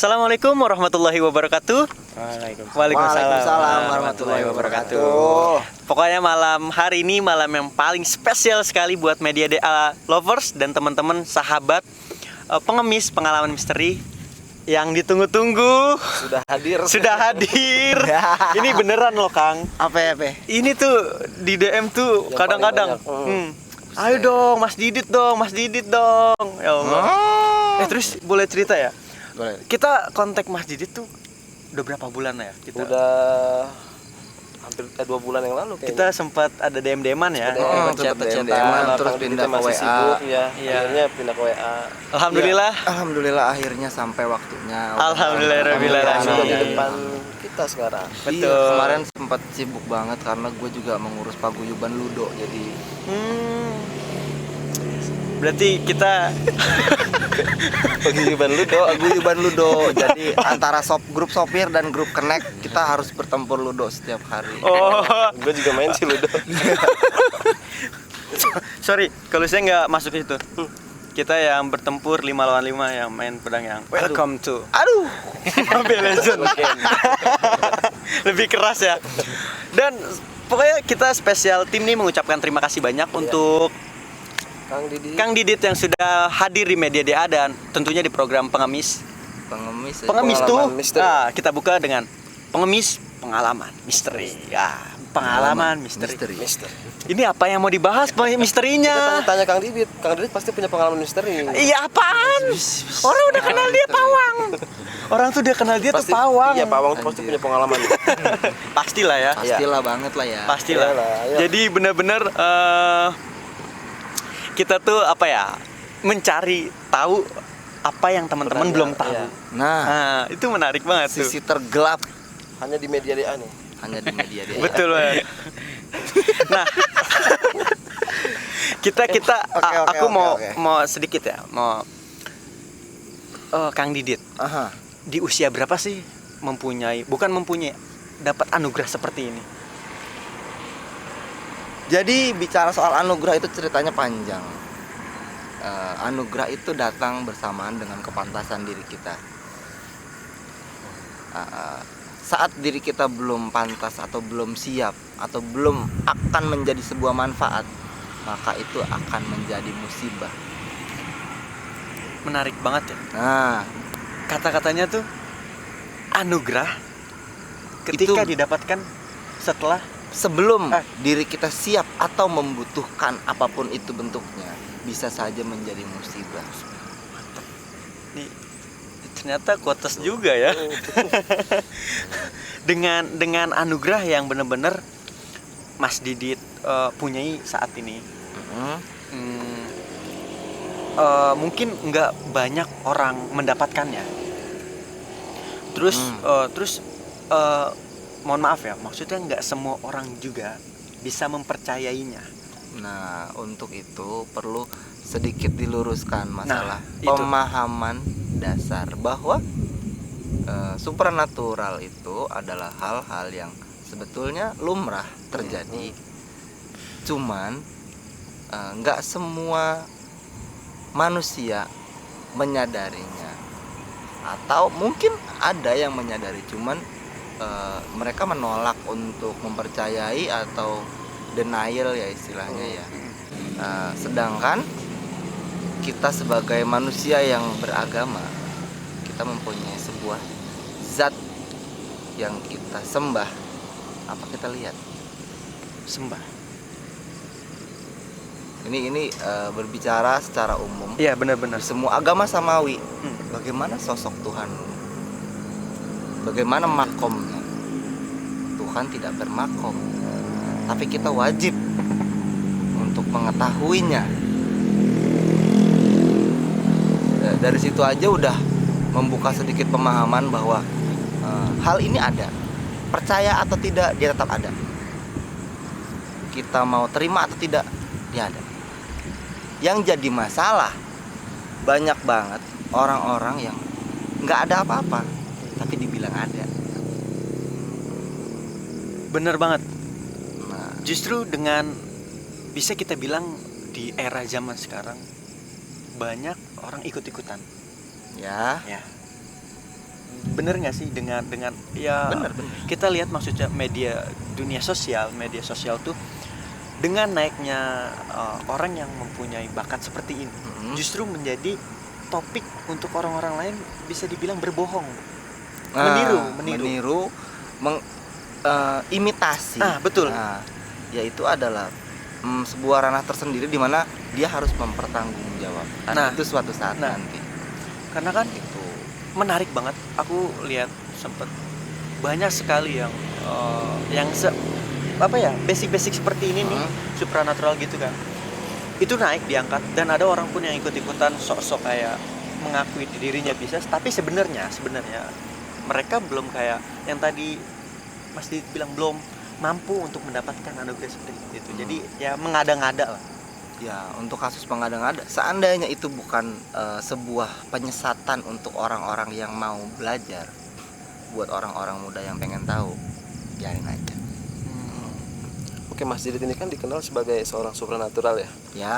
Assalamualaikum warahmatullahi wabarakatuh. Waalaikumsalam warahmatullahi wabarakatuh. Pokoknya malam hari ini malam yang paling spesial sekali buat Media DA lovers dan teman-teman sahabat pengemis pengalaman misteri yang ditunggu-tunggu sudah hadir. Ini beneran loh Kang. Apa? Ini tuh di DM tuh kadang-kadang ayo dong Mas Didit dong. Ya Allah. Terus boleh cerita ya? Boleh. Kita kontak Mas Didit tuh udah berapa bulan ya? Kita udah hampir 2 bulan yang lalu kayaknya. Kita sempat ada DM-an ya. Terus pindah ke WA. Sibuk, ya. Akhirnya pindah ke WA. Alhamdulillah Akhirnya sampai waktunya. Alhamdulillah. Sudah di depan kita sekarang. Betul. Iya, kemarin sempat sibuk banget karena gue juga mengurus paguyuban Ludo jadi. Berarti kita Paguyuban Ludo. Jadi antara grup sopir dan grup connect kita harus bertempur Ludo setiap hari. Oh, Gue juga main sih Ludo. sorry kalau saya nggak masuk itu. Kita yang bertempur 5 lawan 5 yang main pedang yang welcome to Mobile Legends. Lebih keras ya. Dan pokoknya kita spesial tim nih mengucapkan terima kasih banyak untuk Kang Didit yang sudah hadir di Media DA dan tentunya di program Pengemis tuh. Nah, kita buka dengan Pengemis Pengalaman Misteri. Ya, pengalaman misteri. Ini apa yang mau dibahas misterinya? Kita tanya Kang Didit. Kang Didit pasti punya pengalaman misteri. Iya apaan? Orang udah kenal dia pawang. Orang tuh udah kenal dia tuh pawang. Iya, pawang tuh pasti punya pengalaman. Pastilah ya. Pastilah banget lah ya. Pastilah. Jadi benar-benar kita tuh mencari tahu apa yang teman-teman belum tahu. Iya. Nah, itu menarik banget tuh. sisi tergelap Hanya di Media DA nih. hanya di Media DA. Betul banget. Nah, kita aku mau sedikit ya, Kang Didit. Di usia berapa sih dapat anugerah seperti ini? Jadi bicara soal anugerah itu ceritanya panjang. Anugerah itu datang bersamaan dengan kepantasan diri kita. Saat diri kita belum pantas atau belum siap atau belum akan menjadi sebuah manfaat, maka itu akan menjadi musibah. Menarik banget ya. Nah, Kata-katanya tuh anugerah ketika didapatkan sebelum diri kita siap atau membutuhkan apapun itu bentuknya, bisa saja menjadi musibah. Nih, ternyata quotes juga ya. dengan anugerah yang benar-benar Mas Didit punyai saat ini. Mungkin nggak banyak orang mendapatkannya. Terus mohon maaf ya, maksudnya nggak semua orang juga bisa mempercayainya. Nah, untuk itu perlu sedikit diluruskan masalah itu. Pemahaman dasar bahwa supernatural itu adalah hal-hal yang sebetulnya lumrah terjadi. Cuman nggak semua manusia menyadarinya, atau mungkin ada yang menyadari, cuman mereka menolak untuk mempercayai atau denial ya istilahnya ya. Sedangkan kita sebagai manusia yang beragama, kita mempunyai sebuah zat yang kita sembah. Apa kita lihat? Sembah. Ini berbicara secara umum. Iya, benar-benar. Semua agama samawi. Bagaimana sosok Tuhan? Bagaimana makomnya? Tuhan tidak bermakom, tapi kita wajib untuk mengetahuinya. Dari situ aja udah membuka sedikit pemahaman bahwa hal ini ada. Percaya atau tidak, dia tetap ada. Kita mau terima atau tidak, dia ada. Yang jadi masalah, banyak banget orang-orang yang nggak ada apa-apa tapi dibilang ada. Bener banget. Nah, Justru dengan bisa kita bilang di era zaman sekarang banyak orang ikut-ikutan. ya. bener nggak sih dengan ya Bener. kita lihat maksudnya dunia sosial tuh dengan naiknya orang yang mempunyai bakat seperti ini justru menjadi topik untuk orang-orang lain bisa dibilang berbohong, meniru, imitasi. Betul. Yaitu adalah sebuah ranah tersendiri di mana dia harus mempertanggungjawabkan itu suatu saat nanti. Karena kan itu menarik banget. Aku lihat sempet banyak sekali yang basic seperti ini nih, supranatural gitu kan. Itu naik diangkat dan ada orang pun yang ikut-ikutan sok-sok kayak mengakui dirinya bisa, tapi sebenarnya mereka belum kayak yang tadi Mas Didit bilang belum mampu untuk mendapatkan anugerah seperti itu. Jadi ya mengada-ngada lah. Ya, untuk kasus mengada-ngada, seandainya itu bukan sebuah penyesatan untuk orang-orang yang mau belajar, buat orang-orang muda yang pengen tahu, biarin aja. Oke, Mas Didit ini kan dikenal sebagai seorang supranatural ya. Ya.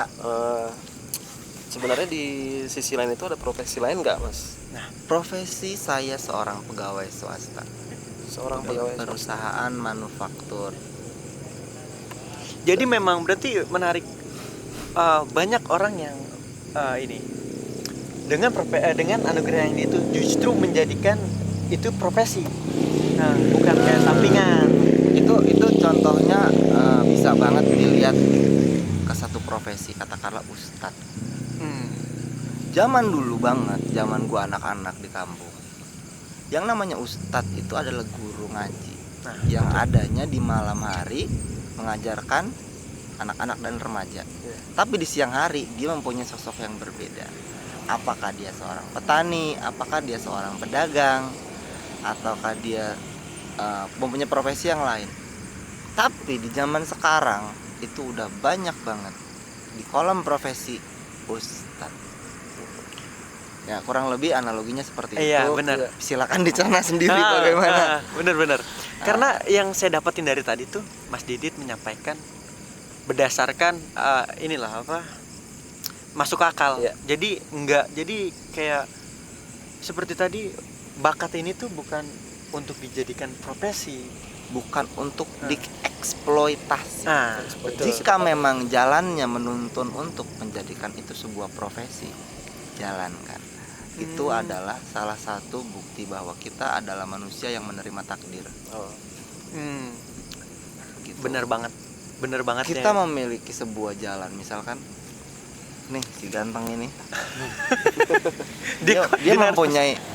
Sebenarnya di sisi lain itu ada profesi lain nggak, Mas? Nah, profesi saya seorang pegawai swasta. Seorang pegawai perusahaan manufaktur. Jadi memang berarti menarik. Banyak orang yang ini dengan anugerah yang itu justru menjadikan itu profesi, bukan kayak sampingan. Itu contohnya bisa banget dilihat ke satu profesi, katakanlah ustadz. Zaman dulu banget, zaman gua anak-anak di kampung, yang namanya ustadz itu adalah guru ngaji, yang adanya di malam hari mengajarkan anak-anak dan remaja. Tapi di siang hari dia mempunyai sosok yang berbeda. Apakah dia seorang petani, apakah dia seorang pedagang, ataukah dia mempunyai profesi yang lain. Tapi di zaman sekarang itu udah banyak banget di kolom profesi ustadz. Ya, kurang lebih analoginya seperti itu. Iya, benar. Silakan dicerna sendiri bagaimana. Benar. Karena yang saya dapatin dari tadi tuh Mas Didit menyampaikan berdasarkan masuk akal. Jadi kayak seperti tadi, bakat ini tuh bukan untuk dijadikan profesi, bukan untuk dieksploitasi. Betul. Jika memang jalannya menuntun untuk menjadikan itu sebuah profesi, jalankan. Itu adalah salah satu bukti bahwa kita adalah manusia yang menerima takdir. Gitu. Bener banget kita memiliki sebuah jalan, misalkan nih si ganteng ini dia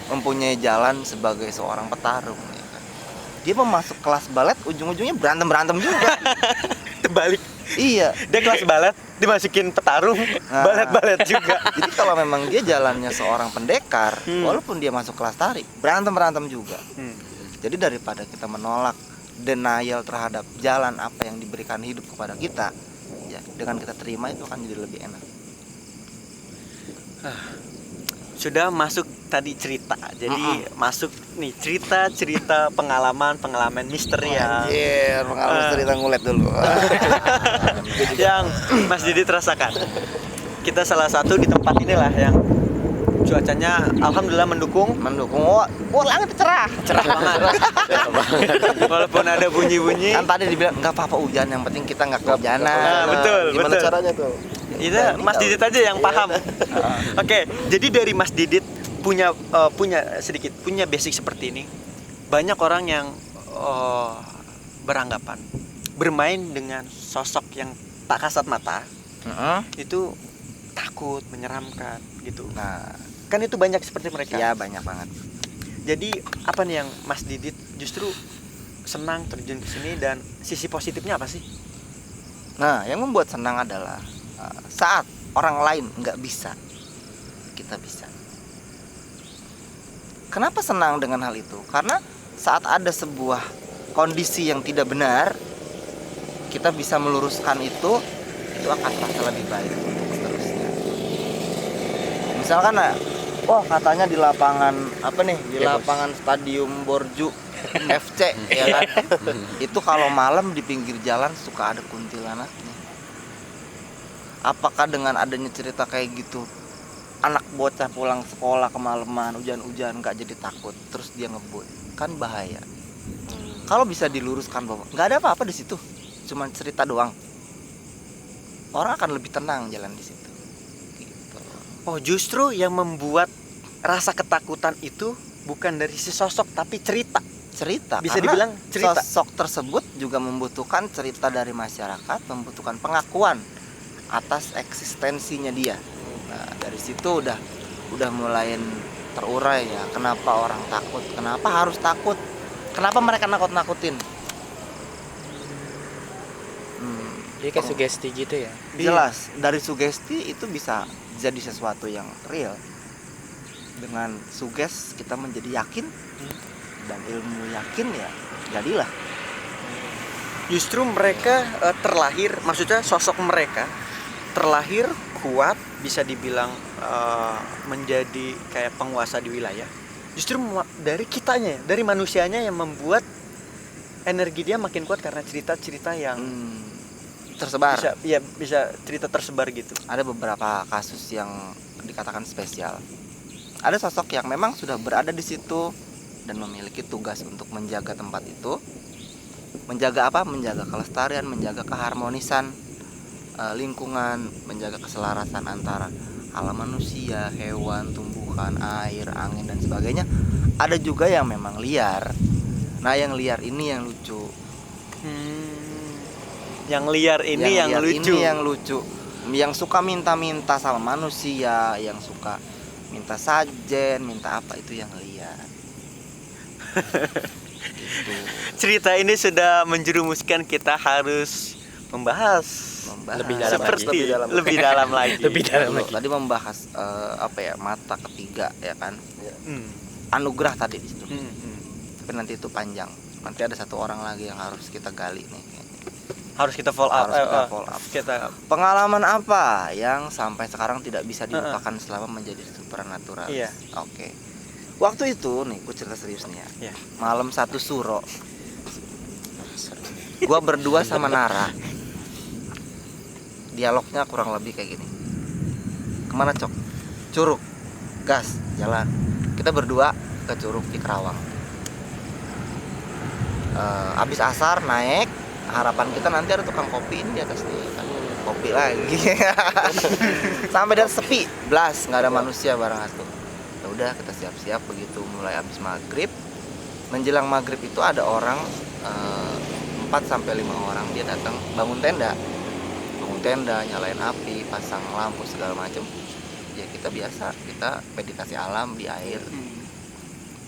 mempunyai jalan sebagai seorang petarung ya kan? Dia mau masuk kelas balet, ujung-ujungnya berantem juga. Terbalik. Iya, dia kelas balet dimasukin petarung, balet juga. Jadi kalau memang dia jalannya seorang pendekar, walaupun dia masuk kelas tari, berantem juga. Jadi daripada kita menolak, denial terhadap jalan apa yang diberikan hidup kepada kita, ya dengan kita terima itu akan jadi lebih enak. Sudah masuk tadi cerita, jadi masuk nih cerita pengalaman misteri ya. Pengalaman cerita ngulet dulu. Yang Mas Didit rasakan. Kita salah satu di tempat inilah yang cuacanya alhamdulillah mendukung. Langit cerah banget. Walaupun ada bunyi-bunyi. Kan tadi dibilang nggak apa-apa hujan, yang penting kita nggak kehujanan. Betul. Gimana caranya tuh? Itu Mas Didit aja yang paham. Oke, jadi dari Mas Didit punya basic seperti ini. Banyak orang yang beranggapan bermain dengan sosok yang tak kasat mata itu takut, menyeramkan gitu. Nah, kan itu banyak seperti mereka. Iya, banyak banget. Jadi apa nih yang Mas Didit justru senang terjun ke sini, dan sisi positifnya apa sih? Nah, yang membuat senang adalah saat orang lain nggak bisa, kita bisa. Kenapa senang dengan hal itu? Karena saat ada sebuah kondisi yang tidak benar, kita bisa meluruskan itu akan terasa lebih baik untuk seterusnya. Misalkan katanya di lapangan lapangan Stadium Borju FC ya kan. Itu kalau malam di pinggir jalan suka ada kuntilanaknya. Apakah dengan adanya cerita kayak gitu anak bocah pulang sekolah kemalaman hujan-hujan nggak jadi takut terus dia ngebut kan bahaya. Kalau bisa diluruskan bahwa nggak ada apa-apa di situ, cuma cerita doang, orang akan lebih tenang jalan di situ. Gitu. Oh, justru yang membuat rasa ketakutan itu bukan dari si sosok tapi cerita. Cerita. Bisa karena dibilang cerita. Sosok tersebut juga membutuhkan cerita dari masyarakat, membutuhkan pengakuan atas eksistensinya dia. Nah, dari situ udah mulai terurai ya. Kenapa orang takut? Kenapa harus takut? Kenapa mereka nakut-nakutin? Jadi kayak sugesti gitu ya. Jelas dari sugesti itu bisa jadi sesuatu yang real. Dengan suges kita menjadi yakin dan ilmu yakin ya jadilah. Justru mereka terlahir, maksudnya sosok mereka terlahir kuat, bisa dibilang menjadi kayak penguasa di wilayah. Justru dari kitanya, dari manusianya yang membuat energi dia makin kuat karena cerita-cerita yang Tersebar. bisa cerita tersebar gitu. Ada beberapa kasus yang dikatakan spesial. Ada sosok yang memang sudah berada di situ dan memiliki tugas untuk menjaga tempat itu. Menjaga apa? Menjaga kelestarian, menjaga keharmonisan lingkungan, menjaga keselarasan antara alam manusia, hewan, tumbuhan, air, angin dan sebagainya. Ada juga yang memang liar. Nah, yang liar ini yang lucu. Yang liar ini yang lucu. Ini yang lucu. Yang suka minta-minta sama manusia, yang suka minta sajen, minta apa, itu yang liar. Gitu. Cerita ini sudah menjerumuskan kita harus membahas Lebih dalam seperti lagi. lebih dalam lagi. Lebih dalam lagi. Tadi membahas mata ketiga ya kan. Anugerah tadi di situ. Tapi nanti itu panjang. Nanti ada satu orang lagi yang harus kita gali nih. Harus kita follow up. Harus kita follow up. Pengalaman apa yang sampai sekarang tidak bisa dilupakan selama menjadi supernatural? Iya. Oke. Waktu itu nih, gue cerita serius nih ya. Iya. Malam satu suro, gue berdua sama Nara. Dialognya kurang lebih kayak gini. Kemana Cok? Curug. Gas, jalan. Kita berdua ke Curug di Kerawang. Abis asar naik. Harapan kita nanti ada tukang kopi ini di atas nih kan. Kopi lagi. Sampai dan sepi, blas, nggak ada manusia bareng aku. Ya udah kita siap-siap begitu mulai habis maghrib. Menjelang maghrib itu ada orang 4 sampai 5 orang dia datang bangun tenda, nyalain api, pasang lampu segala macam. Ya kita biasa, kita meditasi alam di air.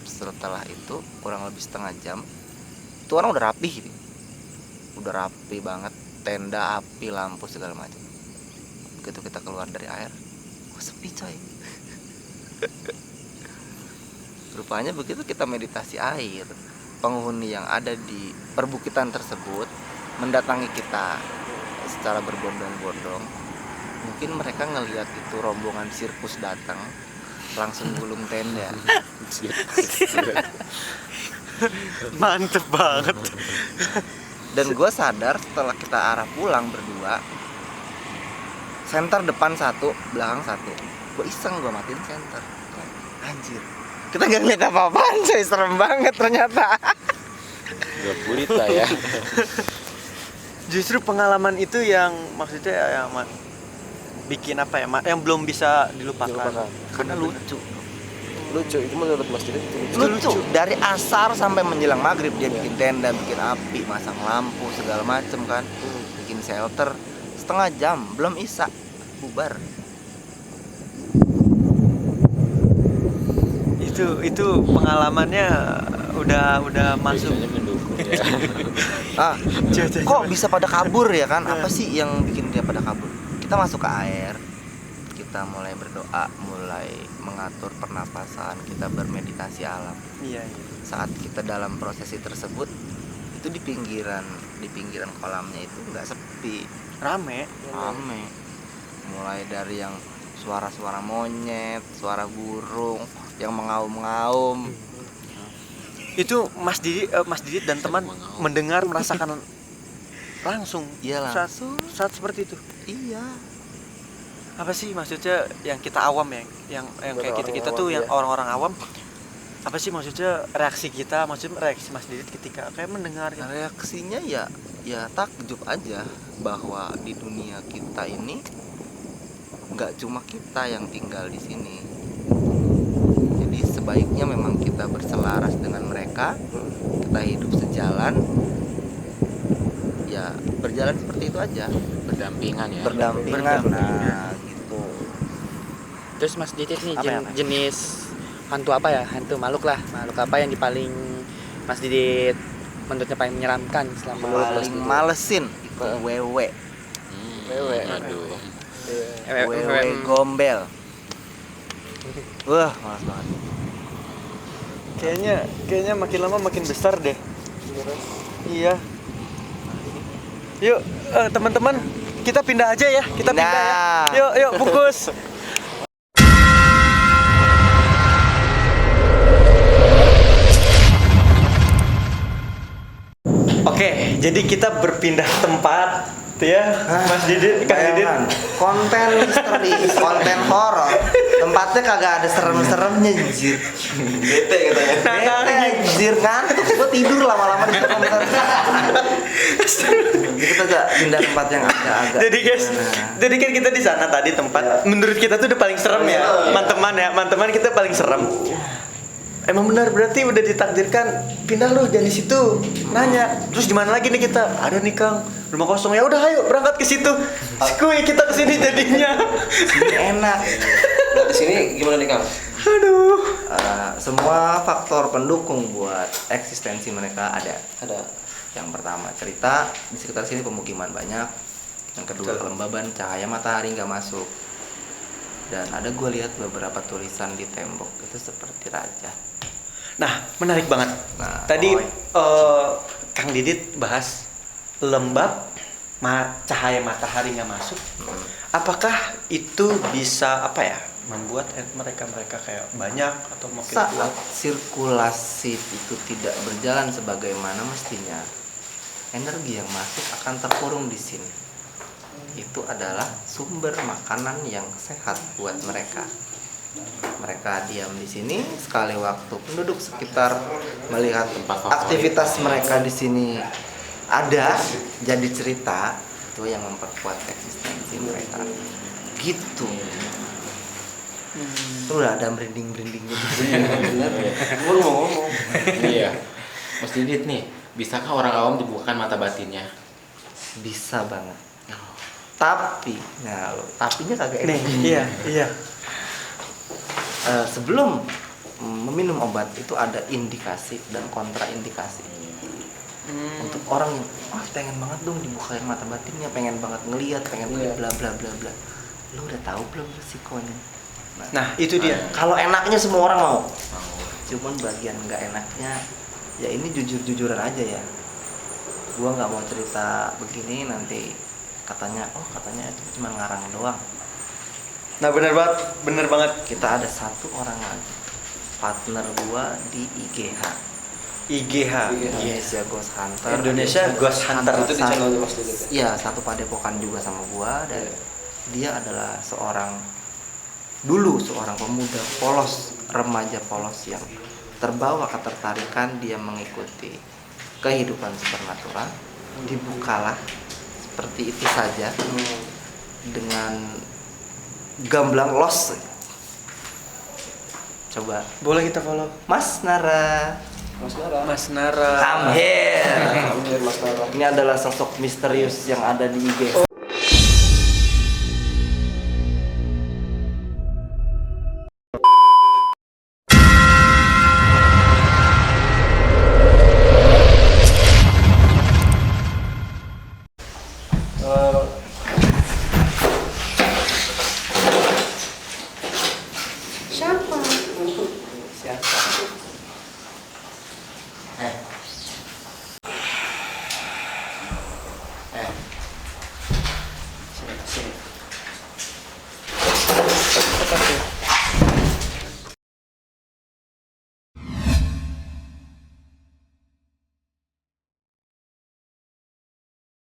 Setelah itu kurang lebih setengah jam, itu orang udah rapi gitu. Udah rapi banget, tenda, api, lampu segala macam. Begitu kita keluar dari air, sepi coy. Rupanya begitu kita meditasi air, penghuni yang ada di perbukitan tersebut mendatangi kita secara berbondong-bondong. Mungkin mereka ngelihat itu rombongan sirkus datang, langsung gulung tenda. Mantep banget. Dan gue sadar setelah kita arah pulang berdua, senter depan satu, belakang satu. Gue iseng, gue matiin senter. Anjir, kita gak ngeliat apa-apaan coy, serem banget ternyata. Gak gurita ya. Justru pengalaman itu yang maksudnya yang bikin apa ya, yang belum bisa dilupakan. Karena lucu. Lucu itu menurut Mas Didit itu lucu. Lucu, dari asar sampai menjelang maghrib dia bikin tenda, bikin api, masang lampu segala macem kan. Bikin shelter, setengah jam, belum isya, bubar. Itu pengalamannya udah masuk. Cuacanya mendukung ya. Kok bisa pada kabur ya kan? Apa sih yang bikin dia pada kabur? Kita masuk ke air, kita mulai berdoa, mulai mengatur pernapasan, kita bermeditasi alam. Iya. Saat kita dalam prosesi tersebut, itu di pinggiran kolamnya itu nggak sepi, Rame. Mulai dari yang suara-suara monyet, suara burung yang mengaum-ngaum. Itu Mas Didit dan teman mendengar, merasakan langsung. Iya, langsung. Saat seperti itu. Iya. apa sih maksudnya yang kita awam yang kayak kita tuh yang orang-orang awam, apa sih maksudnya reaksi kita, maksudnya reaksi Mas Didit ketika kayak mendengar gitu. Reaksinya ya takjub aja bahwa di dunia kita ini nggak cuma kita yang tinggal di sini. Jadi sebaiknya memang kita berselaras dengan mereka, kita hidup sejalan, ya berjalan seperti itu aja, Berdampingan ya. berdampingan. Nah gitu. Terus Mas Didit nih Apa? jenis hantu apa ya? Hantu makhluk apa yang paling Mas Didit menurutnya paling menyeramkan selama Mas Paling Didit? malesin itu wewe, Aduh. wewe gombel. Wah, males banget. Kayaknya makin lama makin besar deh. Iya. Yuk, teman-teman, kita pindah aja ya. Kita pindah ya. Yuk, bungkus. Oke, jadi kita berpindah tempat, tuh ya, Mas Didit, Kang Didit. Bayangan, konten misteri, konten horor, tempatnya kagak ada serem-seremnya anjir. Bete katanya. Bete anjir, ngantuk gua tidur lama-lama di sana. Kita gak pindah tempat yang agak-agak. Jadi guys, jadi kan kita di sana tadi tempat, menurut kita tuh udah paling serem ya, teman-teman kita paling serem. Emang benar berarti udah ditakdirkan pindah lu jangan di situ. Nanya, terus gimana lagi nih kita? Ada nih Kang, rumah kosong. Ya udah ayo berangkat ke situ. Skuy kita ke sini jadinya. Sini enak. Nah, di sini gimana nih Kang? Aduh. Semua faktor pendukung buat eksistensi mereka ada. Ada. Yang pertama cerita di sekitar sini pemukiman banyak. Yang kedua kelembaban, cahaya matahari nggak masuk. Dan ada gue lihat beberapa tulisan di tembok itu seperti raja. Nah, menarik banget. Nah, Tadi Kang Didit bahas lembab, cahaya matahari nggak masuk. Apakah itu bisa apa ya? Membuat mereka kayak banyak atau makin saat kuat? sirkulasi itu tidak berjalan sebagaimana mestinya, energi yang masuk akan terkurung di sini. Itu adalah sumber makanan yang sehat buat mereka. Mereka diam di sini, sekali waktu penduduk sekitar melihat aktivitas mereka di sini ada, jadi cerita, itu yang memperkuat eksistensi mereka. Gitu. Itu udah ada merinding-merinding gitu. Benar ya. Gua mau ngomong. Iya. Mas Didit nih, bisakah orang awam dibukakan mata batinnya? Bisa banget. Tapi, nah lo, tapinya kagak enak. Iya. Sebelum meminum obat itu ada indikasi dan kontraindikasi. Untuk orang yang pengen banget dong dibukain mata batinnya, pengen banget ngelihat, pengen bla bla bla bla. Lo udah tahu belum resikonya? Nah, itu dia. Kalau enaknya semua orang mau. Cuman bagian nggak enaknya, ya ini jujur-jujuran aja ya. Gua nggak mau cerita begini nanti katanya itu cuma ngarang doang. Nah, bener banget. Kita ada satu orang lagi, partner gua di IGH. Indonesia Ghost Hunter. Indonesia Ghost Hunter. Itu di channel Mas Didit ya? Iya, satu padepokan juga sama gua, dan dia adalah seorang pemuda polos, remaja polos yang terbawa ketertarikan dia mengikuti kehidupan supernatural. Dibukalah seperti itu saja dengan gamblang los. Coba Boleh kita follow Mas Nara. Mas Nara. I'm here. Mas Nara. Ini adalah sosok misterius yang ada di IG.